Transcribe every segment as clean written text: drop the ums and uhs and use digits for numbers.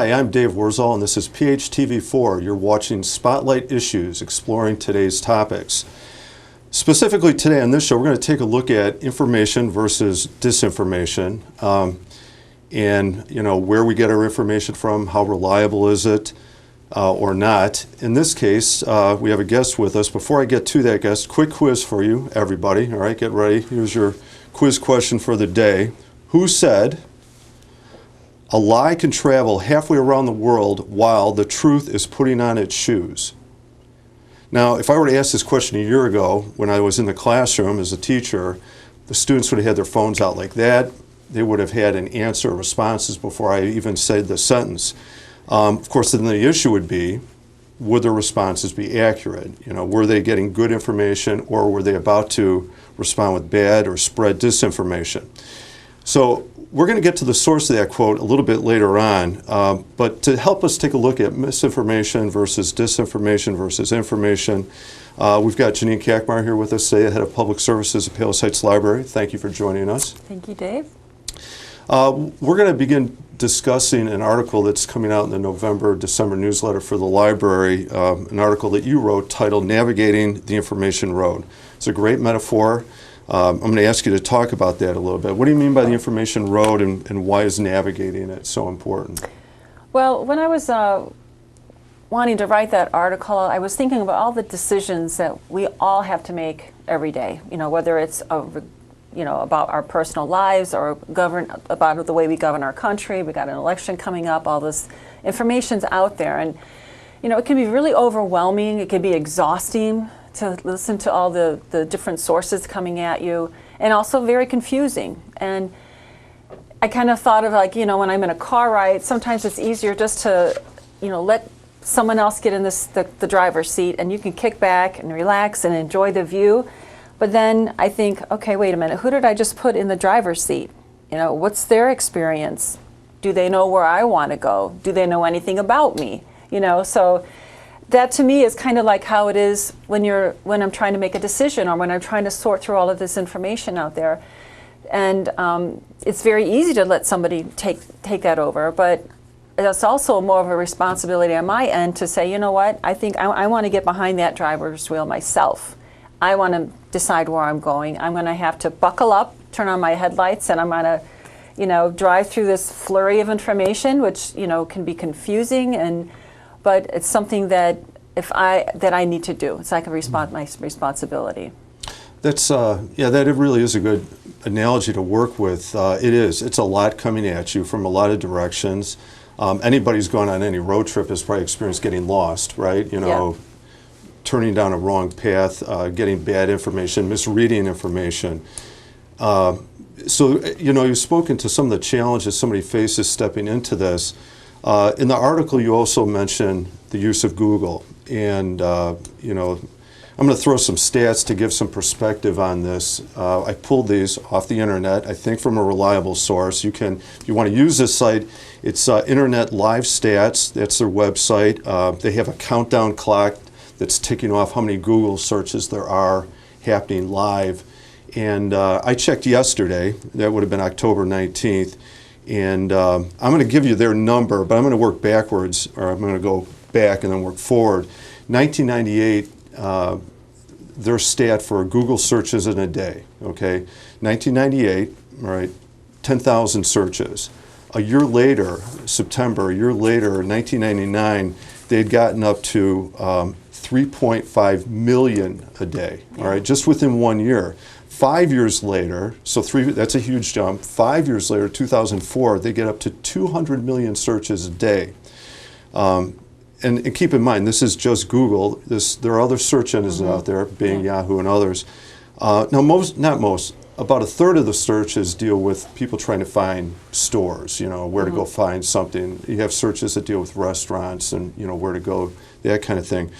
Hi, I'm Dave Wurzel, and this is PHTV4. You're watching Spotlight Issues, exploring today's topics. Specifically today on this show, we're going to take a look at information versus disinformation, and where we get our information from, how reliable is it or not. In this case, we have a guest with us. Before I get to that guest, quick quiz for you, everybody. All right, get ready. Here's your quiz question for the day. Who said a lie can travel halfway around the world while the truth is putting on its shoes? Now, if I were to ask this question a year ago when I was in the classroom as a teacher, the students would have had their phones out like that. They would have had an answer or responses before I even said the sentence. Of course, then the issue would be, would their responses be accurate? Were they getting good information, or were they about to respond with bad or spread disinformation? So we're going to get to the source of that quote a little bit later on, but to help us take a look at misinformation versus disinformation versus information, we've got Janine Kakmar here with us today, Head of Public Services at Palos Heights Library. Thank you for joining us. Thank you, Dave. We're going to begin discussing an article that's coming out in the November-December newsletter for the library, an article that you wrote titled Navigating the Information Road. It's a great metaphor. I'm going to ask you to talk about that a little bit. What do you mean by the information road, and why is navigating it so important? Well, when I was wanting to write that article, I was thinking about all the decisions that we all have to make every day, whether it's about our personal lives or about the way we govern our country. We got an election coming up, all this information's out there, and it can be really overwhelming. It can be exhausting to listen to all the different sources coming at you, and also very confusing. And I kind of thought of when I'm in a car ride, sometimes it's easier just to let someone else get in the driver's seat, and you can kick back and relax and enjoy the view. But then I think, okay, wait a minute, who did I just put in the driver's seat? What's their experience? Do they know where I want to go? Do they know anything about me? So that to me is kind of like how it is when I'm trying to make a decision, or when I'm trying to sort through all of this information out there. And it's very easy to let somebody take that over, but it's also more of a responsibility on my end to say, you know what, I think I want to get behind that driver's wheel myself. I want to decide where I'm going. I'm going to have to buckle up, turn on my headlights, and I'm going to, drive through this flurry of information, which, can be confusing, but it's something that I need to do. It's like my responsibility. That's that really is a good analogy to work with. It's a lot coming at you from a lot of directions. Anybody who's gone on any road trip has probably experienced getting lost, right? Yeah. Turning down a wrong path, getting bad information, misreading information. So you've spoken to some of the challenges somebody faces stepping into this. In the article, you also mentioned the use of Google, and I'm going to throw some stats to give some perspective on this. I pulled these off the internet, I think from a reliable source. If you want to use this site, it's Internet Live Stats. That's their website. They have a countdown clock that's ticking off how many Google searches there are happening live. And I checked yesterday, that would have been October 19th, and I'm going to give you their number, but I'm going to work backwards, or I'm going to go back and then work forward. 1998, their stat for Google searches in a day, okay? 1998, all right, 10,000 searches. A year later, September, 1999, they'd gotten up to 3.5 million a day, all right, just within 1 year. 5 years later, that's a huge jump. 5 years later, 2004, they get up to 200 million searches a day. And keep in mind, this is just Google. There are other search engines out there, Bing, Yahoo, and others. Now, about a third of the searches deal with people trying to find stores, where to go find something. You have searches that deal with restaurants and, where to go, that kind of thing.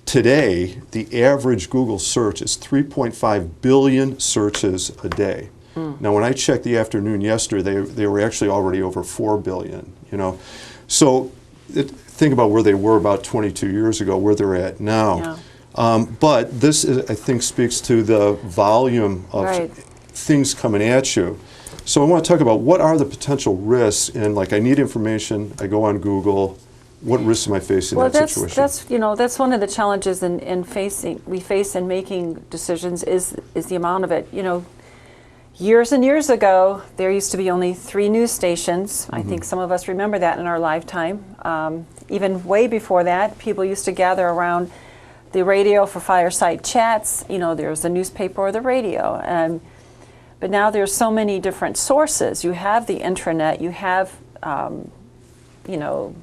Today, the average Google search is 3.5 billion searches a day. Now, when I checked the afternoon yesterday, they were actually already over 4 billion, So think about where they were about 22 years ago, where they're at now. But this, I think, speaks to the volume of things coming at you. So I want to talk about what are the potential risks, and like I need information, I go on Google, what risks am I facing in that situation? That's one of the challenges we face in making decisions is the amount of it. Years and years ago, there used to be only 3 news stations. I think some of us remember that in our lifetime. Even way before that, people used to gather around the radio for fireside chats. There was the newspaper or the radio. But now there's so many different sources. You have the internet, you have, the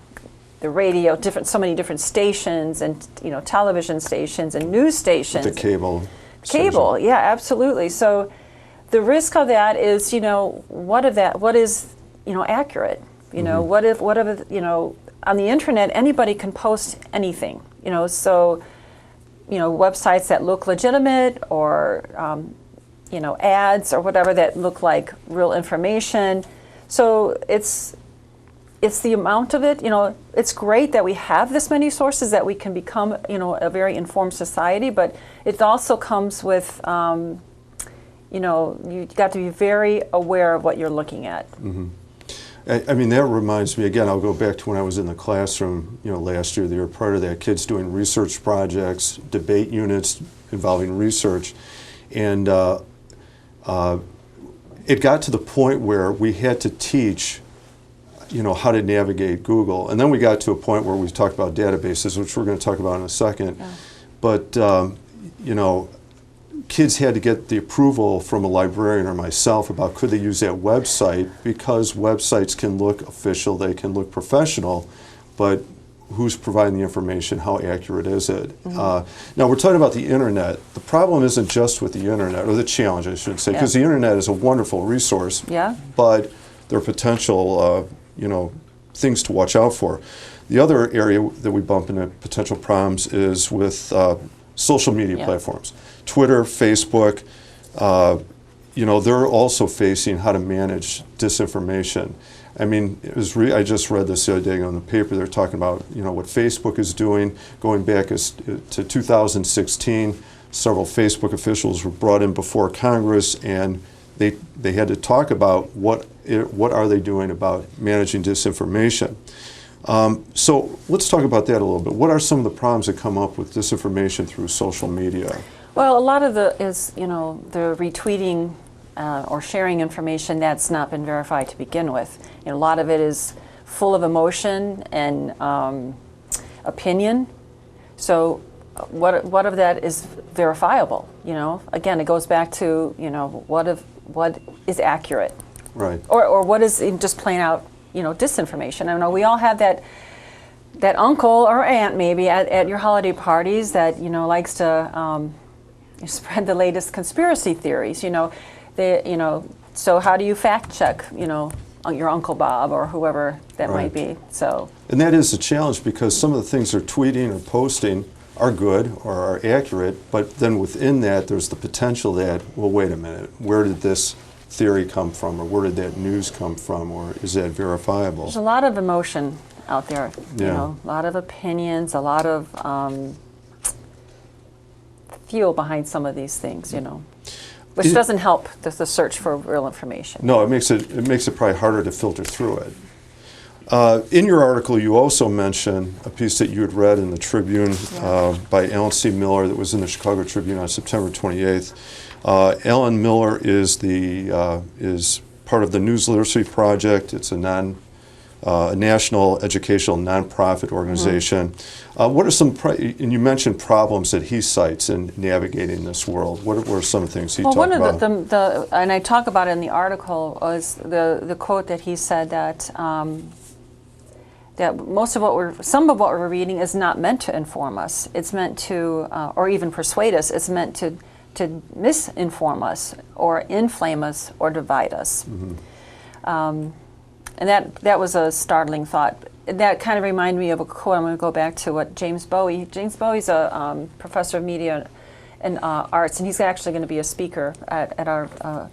radio, so many different stations and, television stations and news stations. The cable. Cable, yeah, absolutely. So the risk of that is, what is, accurate? What if, on the internet, anybody can post anything, so, websites that look legitimate or, ads or whatever that look like real information. So it's the amount of it, it's great that we have this many sources that we can become, a very informed society, but it also comes with, you've got to be very aware of what you're looking at. Mm-hmm. I mean, that reminds me, again, I'll go back to when I was in the classroom, last year, the year prior to that, kids doing research projects, debate units involving research, and it got to the point where we had to teach how to navigate Google. And then we got to a point where we talked about databases, which we're going to talk about in a second. Yeah. But, kids had to get the approval from a librarian or myself about could they use that website, because websites can look official, they can look professional, but who's providing the information, how accurate is it? Now we're talking about the internet. The problem isn't just with the internet, or the challenge I should say, because the internet is a wonderful resource, but there are potential things to watch out for. The other area that we bump into potential problems is with social media platforms. Twitter, Facebook, they're also facing how to manage disinformation. I mean, I just read this the other day on the paper. They're talking about what Facebook is doing. Going back to 2016, several Facebook officials were brought in before Congress, and they had to talk about what are they doing about managing disinformation. So let's talk about that a little bit. What are some of the problems that come up with disinformation through social media? Well, a lot of the retweeting or sharing information that's not been verified to begin with. A lot of it is full of emotion and opinion. So what of that is verifiable? Again, it goes back to what is accurate, right? Or what is just plain out disinformation. I know we all have that uncle or aunt maybe at your holiday parties that likes to spread the latest conspiracy theories. So how do you fact check your Uncle Bob or whoever that might be? So, and that is a challenge, because some of the things they're tweeting or posting are good or are accurate, but then within that there's the potential that, well, wait a minute, where did this theory come from, or where did that news come from, or is that verifiable? There's a lot of emotion out there, a lot of opinions, a lot of fuel behind some of these things, which doesn't help the search for real information. No, it makes it probably harder to filter through it. In your article, you also mention a piece that you had read in the Tribune by Alan C. Miller that was in the Chicago Tribune on September 28th. Alan Miller is part of the News Literacy Project. It's a national educational nonprofit organization. What are some, and you mentioned problems that he cites in navigating this world. What were some things he talked about? Well, one of the and I talk about it in the article, was the quote that he said that that some of what we're reading is not meant to inform us. It's meant to, or even persuade us. It's meant to misinform us or inflame us or divide us. And that was a startling thought. That kind of reminded me of a quote. I'm going to go back to what James Bowie's a professor of media and arts, and he's actually going to be a speaker at our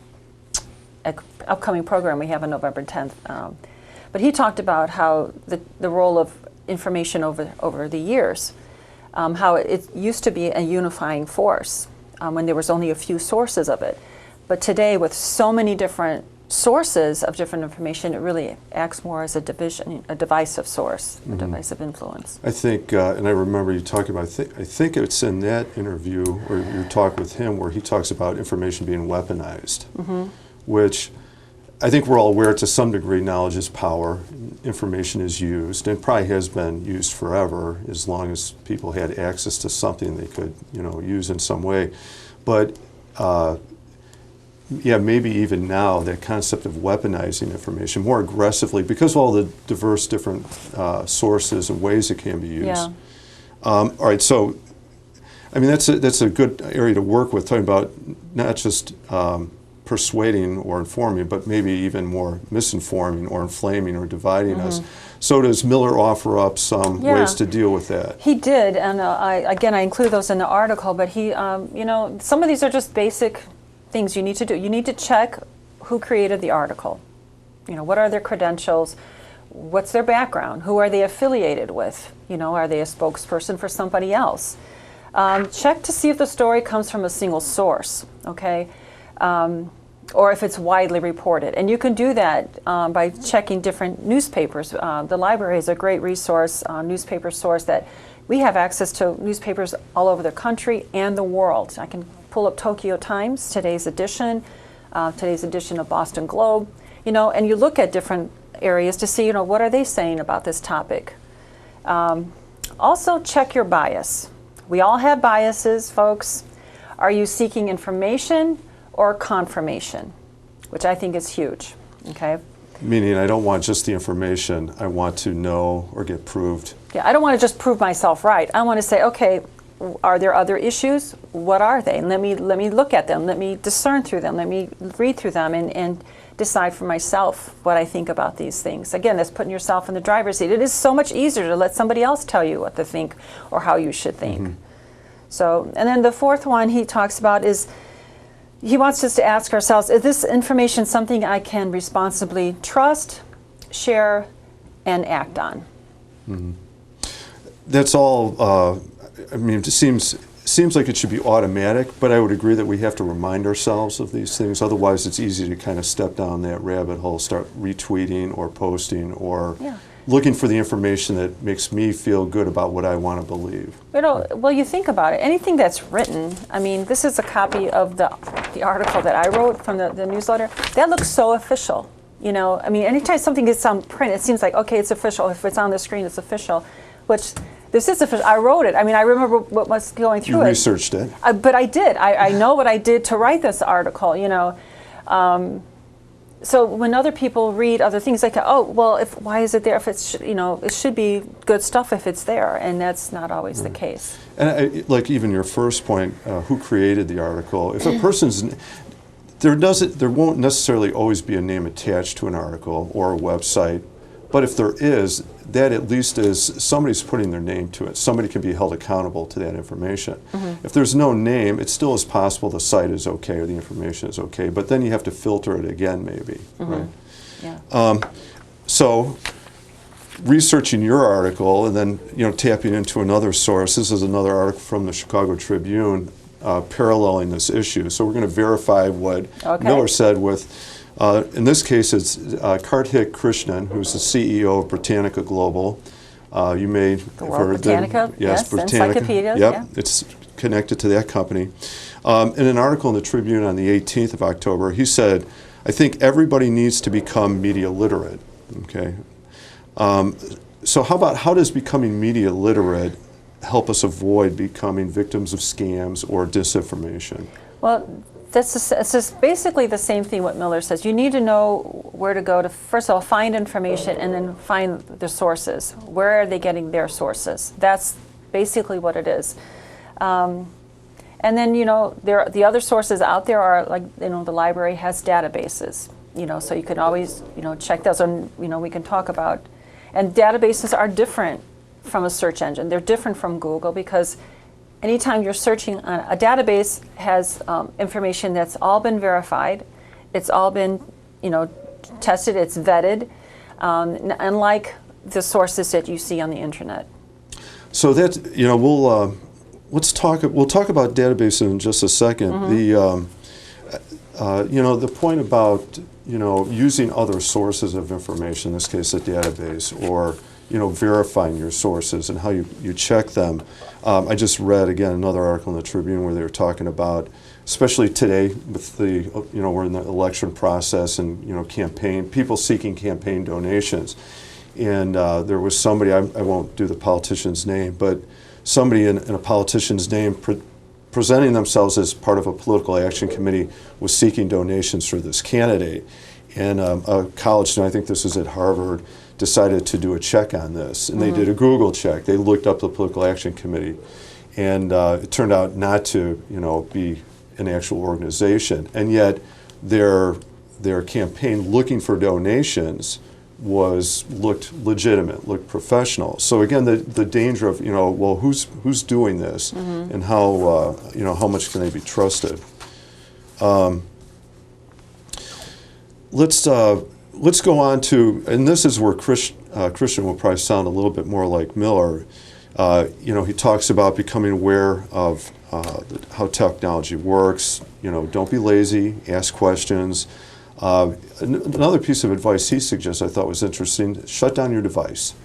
upcoming program we have on November 10th. But he talked about how the role of information over the years, how it used to be a unifying force when there was only a few sources of it. But today, with so many different sources of different information, it really acts more as a divisive source, a divisive influence. I think, and I remember you talking about, I think it's in that interview or your talk with him where he talks about information being weaponized, which I think we're all aware to some degree knowledge is power, information is used, and probably has been used forever as long as people had access to something they could, use in some way. But yeah, maybe even now that concept of weaponizing information more aggressively because of all the diverse different sources and ways it can be used. Yeah. All right, so I mean that's a good area to work with, talking about not just persuading or informing, but maybe even more misinforming or inflaming or dividing us. So does Miller offer up some ways to deal with that? He did, and I include those in the article, but he, some of these are just basic things you need to do. You need to check who created the article. What are their credentials? What's their background? Who are they affiliated with? Are they a spokesperson for somebody else? Check to see if the story comes from a single source, okay? Or if it's widely reported. And you can do that by checking different newspapers. The library is a great resource, newspaper source that we have access to newspapers all over the country and the world. I can pull up Tokyo Times, today's edition of Boston Globe, and you look at different areas to see, what are they saying about this topic. Also, check your bias. We all have biases, folks. Are you seeking information or confirmation, which I think is huge, okay? Meaning I don't want just the information, I want to know or get proved. Yeah, I don't want to just prove myself right. I want to say, okay, are there other issues? What are they? And let me look at them. Let me discern through them. Let me read through them and decide for myself what I think about these things. Again, that's putting yourself in the driver's seat. It is so much easier to let somebody else tell you what to think or how you should think. So, and then the fourth one he talks about is he wants us to ask ourselves, is this information something I can responsibly trust, share, and act on? That's all, I mean, it seems like it should be automatic, but I would agree that we have to remind ourselves of these things. Otherwise, it's easy to kind of step down that rabbit hole, start retweeting or posting or looking for the information that makes me feel good about what I want to believe. Well, you think about it. Anything that's written, I mean, this is a copy of the article that I wrote from the newsletter. That looks so official. I mean, anytime something gets on print, it seems like, okay, it's official. If it's on the screen, it's official, which this is official. I wrote it. I mean, I remember what was going through it. You researched it. But I did. I know what I did to write this article, So when other people read other things, like, oh, well, why is it there? If it's, it should be good stuff if it's there, and that's not always the case. And like even your first point, who created the article? If a person's, there won't necessarily always be a name attached to an article or a website, but if there is, that at least is somebody's putting their name to it. Somebody can be held accountable to that information. If there's no name, it still is possible the site is okay or the information is okay, but then you have to filter it again maybe, right? Yeah. So researching your article and then tapping into another source. This is another article from the Chicago Tribune paralleling this issue. So we're going to verify what Miller said with, in this case, it's Karthik Krishnan, who's the CEO of Britannica Global. You may have heard of them. Britannica, Yes, Britannica. encyclopedias, Yep, yeah. it's connected to that company. In an article in the Tribune on the 18th of October, he said, I think everybody needs to become media literate. Okay. So how does becoming media literate help us avoid becoming victims of scams or disinformation? Well, it's just basically the same thing what Miller says. You need to know where to go to, first of all, find information and then find the sources. Where are they getting their sources? That's basically what it is. And then, the other sources out there are like, the library has databases, so you can always, check those and, we can talk about. And databases are different from a search engine. They're different from Google because anytime you're searching on a database has information that's all been verified, it's all been, tested, it's vetted, unlike the sources that you see on the internet. So that we'll talk about databases in just a second. The the point about using other sources of information, in this case a database, or verifying your sources and how you check them. I just read again another article in the Tribune where they were talking about, especially today with the we're in the election process and people seeking campaign donations, and there was somebody, I won't do the politician's name, but somebody in a politician's name presenting themselves as part of a political action committee was seeking donations for this candidate. And a college student, I think this was at Harvard, decided to do a check on this. And they did a Google check. They looked up the political action committee. And it turned out not to be an actual organization. And yet their campaign looking for donations looked legitimate, looked professional. So again, the danger of well, who's doing this, and how much can they be trusted? Let's go on to, and this is where Christian will probably sound a little bit more like Miller. He talks about becoming aware of how technology works. Don't be lazy, ask questions. Another piece of advice he suggests I thought was interesting: shut down your device.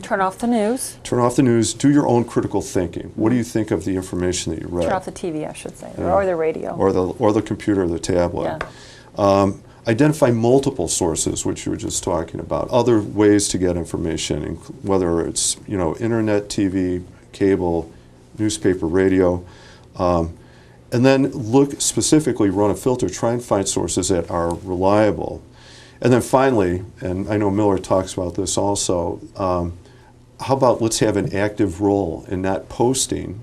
Turn off the news. Turn off the news. Do your own critical thinking. What do you think of the information that you read? Turn off the TV, I should say, or the radio, or the computer, or the tablet. Yeah. Identify multiple sources, which you were just talking about. Other ways to get information, whether it's internet, TV, cable, newspaper, radio. And then look specifically, run a filter, try and find sources that are reliable. And then finally, and I know Miller talks about this also, how about let's have an active role in not posting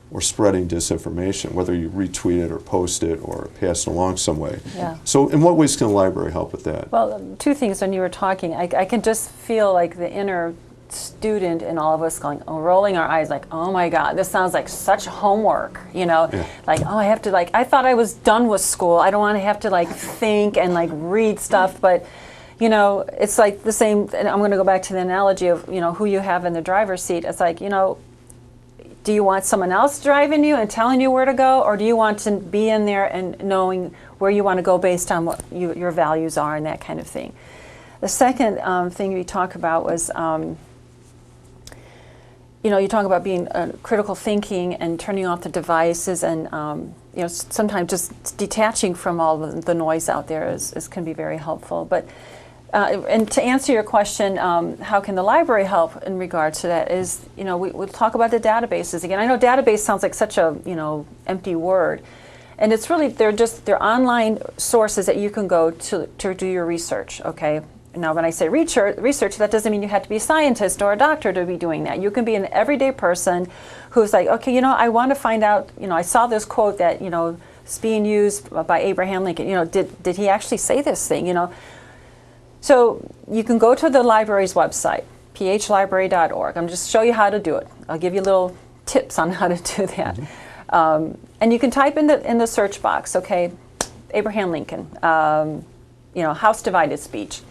or spreading disinformation, whether you retweet it or post it or pass it along some way. Yeah. So in what ways can the library help with that? Well, two things when you were talking. I can just feel like the inner student in all of us rolling our eyes like, oh my God, this sounds like such homework, like, oh, I have to I thought I was done with school. I don't want to have to think and read stuff, but it's like the same, and I'm going to go back to the analogy of, who you have in the driver's seat. It's like, do you want someone else driving you and telling you where to go, or do you want to be in there and knowing where you want to go based on what your values are and that kind of thing? The second thing we talk about was, you talk about being critical thinking and turning off the devices, and sometimes just detaching from all the noise out there can be very helpful. But and to answer your question, how can the library help in regards to that? Is we'll talk about the databases again. I know database sounds like such a empty word, and it's really they're online sources that you can go to do your research. Okay. Now, when I say research, that doesn't mean you have to be a scientist or a doctor to be doing that. You can be an everyday person who's like, okay, I want to find out, I saw this quote that, is being used by Abraham Lincoln. Did he actually say this thing, So you can go to the library's website, phlibrary.org. I'm just show you how to do it. I'll give you little tips on how to do that. And you can type in the search box, okay, Abraham Lincoln, House divided speech.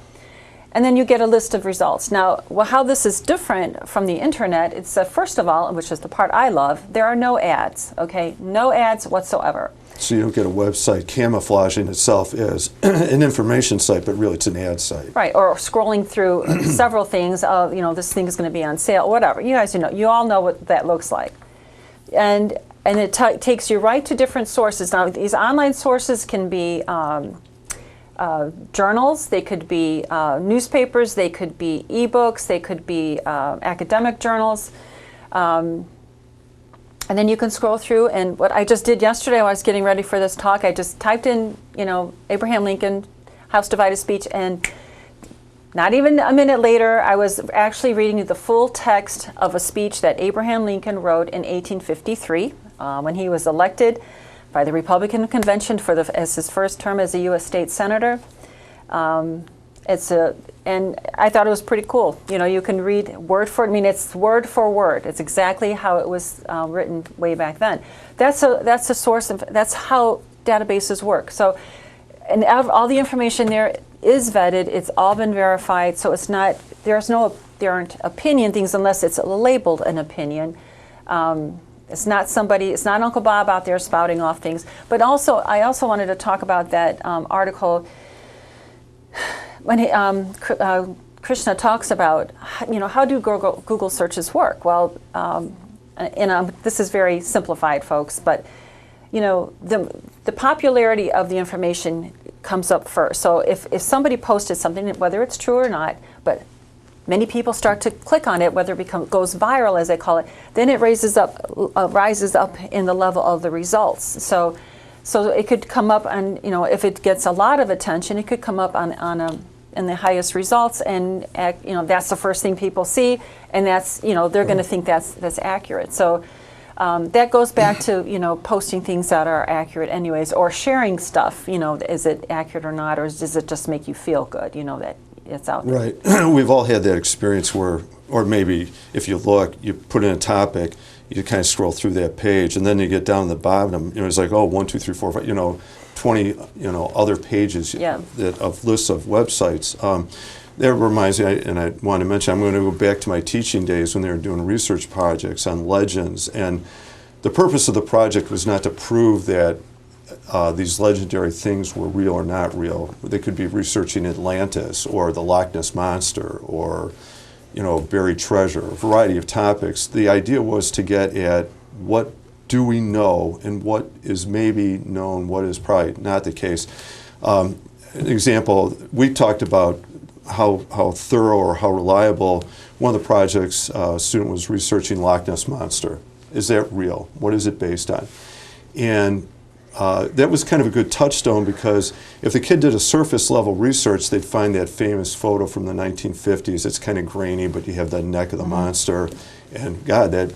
And then you get a list of results. Now, how this is different from the internet, it's first of all, which is the part I love, there are no ads, okay? No ads whatsoever. So you don't get a website camouflaging itself as an information site, but really it's an ad site. Right, or scrolling through several things, this thing is going to be on sale, whatever. You guys you all know what that looks like. And it takes you right to different sources. Now, these online sources can be journals, they could be newspapers, they could be ebooks, they could be academic journals. And then you can scroll through, and what I just did yesterday when I was getting ready for this talk, I just typed in, Abraham Lincoln, House divided speech, and not even a minute later, I was actually reading the full text of a speech that Abraham Lincoln wrote in 1853 when he was elected by the Republican Convention as his first term as a U.S. state senator. And I thought it was pretty cool. You can read word for it's word for word. It's exactly how it was written way back then. That's a source of, that's how databases work. So, and all the information there is vetted. It's all been verified. So it's not, there aren't opinion things unless it's labeled an opinion. It's not Uncle Bob out there spouting off things. But I also wanted to talk about that article when Krishna talks about, how do Google searches work? Well, this is very simplified, folks, but the popularity of the information comes up first. So if somebody posted something, whether it's true or not, but many people start to click on it, whether it goes viral, as they call it, then it rises up in the level of the results. So it could come up on, if it gets a lot of attention, it could come up in the highest results, and that's the first thing people see, and that's they're going to think that's accurate. So that goes back to posting things that are accurate anyways, or sharing stuff. Is it accurate or not, or does it just make you feel good? That it's out there. Right. We've all had that experience where, or maybe if you look, you put in a topic, you kind of scroll through that page, and then you get down to the bottom. It's like, 1, 2, 3, 4, 5. 20 other pages of lists of websites. That reminds me, and I want to mention, I'm going to go back to my teaching days when they were doing research projects on legends, and the purpose of the project was not to prove that these legendary things were real or not real. They could be researching Atlantis or the Loch Ness Monster or buried treasure, a variety of topics. The idea was to get at what do we know and what is maybe known, what is probably not the case. An example, we talked about how thorough or how reliable one of the projects, a student was researching Loch Ness Monster. Is that real? What is it based on? And that was kind of a good touchstone, because if the kid did a surface level research, they'd find that famous photo from the 1950s. It's kind of grainy, but you have the neck of the monster, and God, that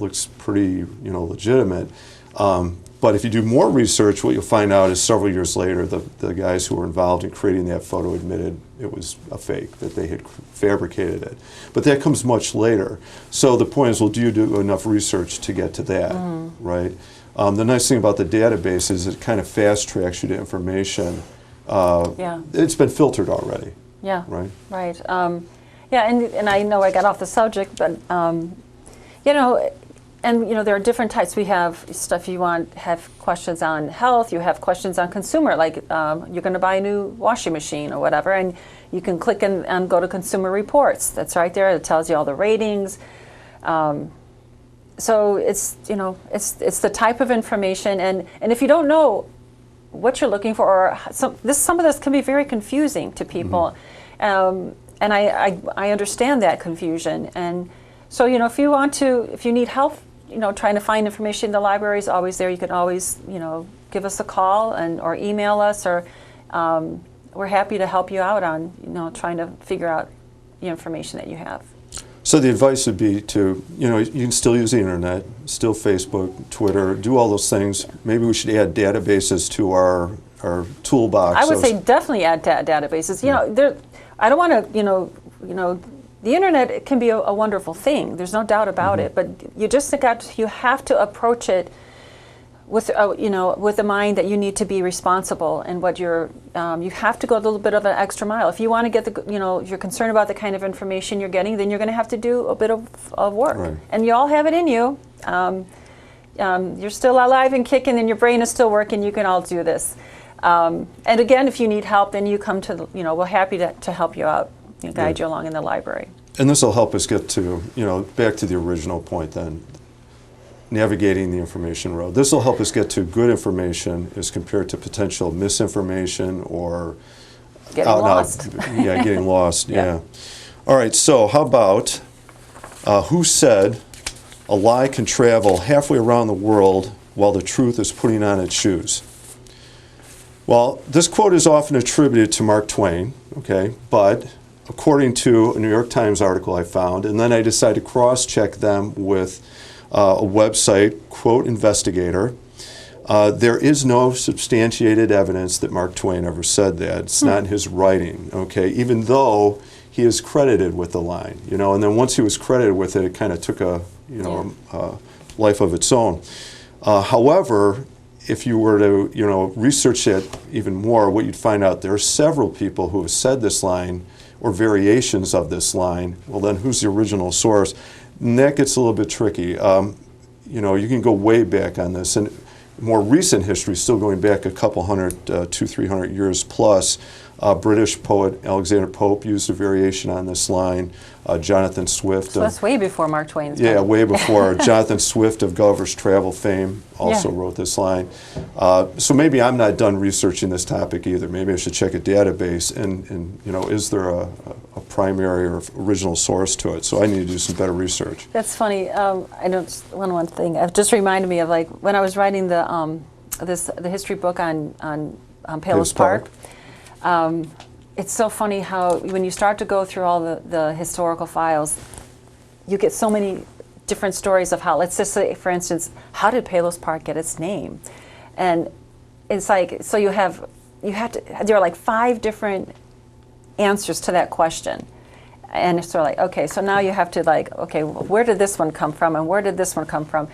looks pretty legitimate. But if you do more research, what you'll find out is several years later, the guys who were involved in creating that photo admitted it was a fake, that they had fabricated it. But that comes much later. So the point is, well, do you do enough research to get to that, right? The nice thing about the database is it kind of fast tracks you to information. It's been filtered already. Yeah. Right. Right. And I know I got off the subject, but there are different types. We have stuff have questions on health. You have questions on consumer, like you're going to buy a new washing machine or whatever, and you can click and go to Consumer Reports. That's right there. It tells you all the ratings. So it's the type of information, and if you don't know what you're looking for, or some of this can be very confusing to people, and I understand that confusion. And so if you need help, trying to find information in the library is always there. You can always give us a call or email us, or we're happy to help you out on trying to figure out the information that you have. So the advice would be to, you can still use the internet, still Facebook, Twitter, do all those things. Maybe we should add databases to our toolbox. I would say definitely add databases. I don't want to, the internet can be a wonderful thing. There's no doubt about it. But you have to approach it with the mind that you need to be responsible, and what you have to go a little bit of an extra mile. If you want to get if you're concerned about the kind of information you're getting, then you're going to have to do a bit of work. Right. And you all have it in you. You're still alive and kicking, and your brain is still working. You can all do this. And again, if you need help, then you come to we're happy to help you out, guide you along in the library. And this will help us get to back to the original point then. Navigating the information road. This will help us get to good information as compared to potential misinformation or getting lost. Getting lost. Yeah. All right. So how about who said a lie can travel halfway around the world while the truth is putting on its shoes? Well, this quote is often attributed to Mark Twain. Okay, but according to a New York Times article I found, and then I decided to cross-check them with a website, Quote Investigator. There is no substantiated evidence that Mark Twain ever said that. It's not in his writing, okay, even though he is credited with the line, and then once he was credited with it, it kind of took a life of its own. However, if you were to, research it even more, what you'd find out, there are several people who have said this line or variations of this line. Well, then who's the original source? And that gets a little bit tricky. You can go way back on this, and more recent history, still going back a couple hundred, 200-300 years plus. British poet Alexander Pope used a variation on this line. Jonathan Swift. So that's way before Mark Twain's Yeah, time. way before. Jonathan Swift of Gulliver's Travel fame also Yeah. wrote this line. So maybe I'm not done researching this topic either. Maybe I should check a database and you know, is there a primary or original source to it? So I need to do some better research. That's funny. I know just one thing. It just reminded me of like when I was writing the history book on Palos Park. It's so funny how when you start to go through all the historical files, you get so many different stories of how, let's just say, for instance, how did Palos Park get its name? And it's like, so there are like 5 different answers to that question. And it's sort of like, okay, so now you have to like, okay, where did this one come from and where did this one come from?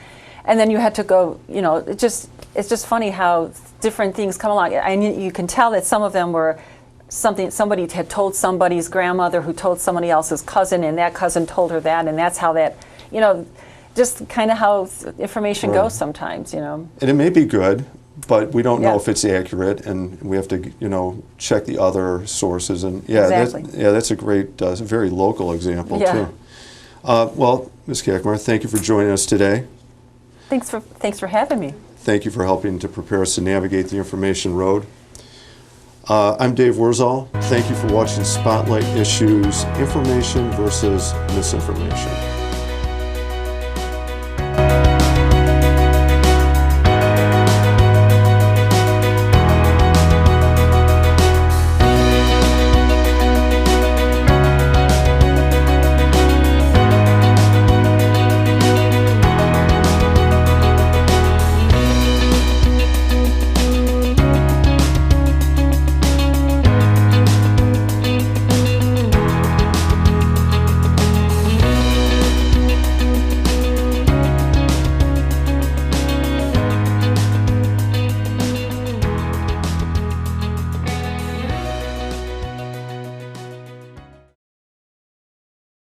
And then you had to go, you know, it's just funny how different things come along. And you can tell that some of them were somebody had told somebody's grandmother who told somebody else's cousin, and that cousin told her that, and that's how that, you know, just kind of how information goes sometimes, you know. And it may be good, but we don't know Yeah. if it's accurate, and we have to, you know, check the other sources. And Exactly. that's a great, very local example Yeah. too. Well, Ms. Kakmar, thank you for joining us today. Thanks for having me. Thank you for helping to prepare us to navigate the information road. I'm Dave Wurzall. Thank you for watching Spotlight Issues: Information versus Misinformation.